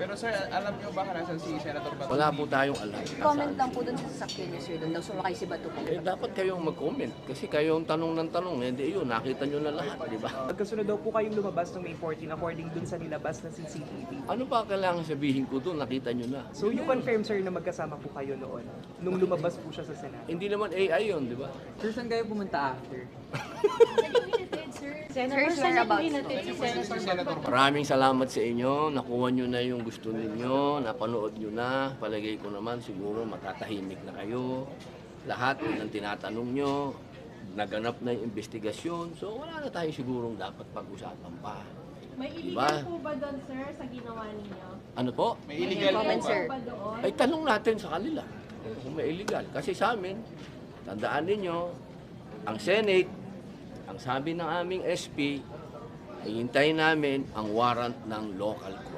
Pero sir, alam niyo ba kung nasan si Senator Bato? Wala po tayong alam. Comment lang po dun sa sasakyan niyo, sir. Doon daw sumakay si Bato po. Dapat kayong mag-comment. Kasi kayong tanong ng tanong, di yun, nakita nyo na lahat, di ba? Magkasunod daw po kayong lumabas noong May 14 according dun sa nilabas na CCTV. Ano pa kailangan sabihin ko doon? Nakita nyo na. So you confirm, sir, na magkasama po kayo noon nung lumabas po siya sa Senado? Hindi naman AI yun, di ba? Sir, saan kayo pumunta after? Senator, sir, about Si Senator Bato. Maraming salamat sa inyo. Nakuha nyo na yung gusto ninyo. Napanood nyo na. Palagay ko naman siguro matatahimik na kayo. Lahat ng tinatanong nyo. Naganap na yung investigasyon. So wala na tayo sigurong dapat pag-usapan pa. May Diba? illegal po ba doon, sir, sa ginawa ninyo? Ano po? May illegal po comment, ba? sir. Pa doon? Ay tanong natin sa kanila kung may illegal. Kasi sa amin, tandaan ninyo, ang Senate, ang sabi ng aming SP, hihintayin namin ang warrant ng local court.